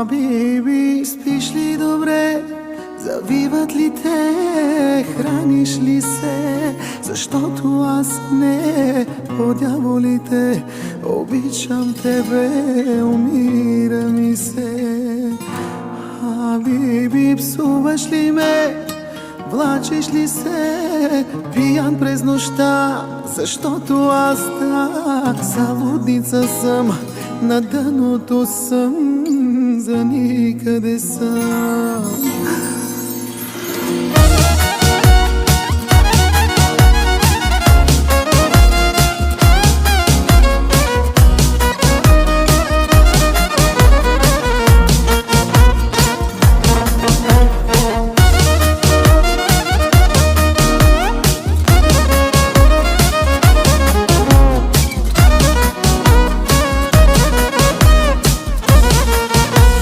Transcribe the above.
Биби, спиш ли добре? Завиват ли те? Храниш ли се? Защото аз не, по дяволите, обичам тебе, умира ми се. Биби, псуваш ли ме? Влачиш ли се пиян през нощта? Защото аз так залудница съм, на дъното съм, за никъде съм.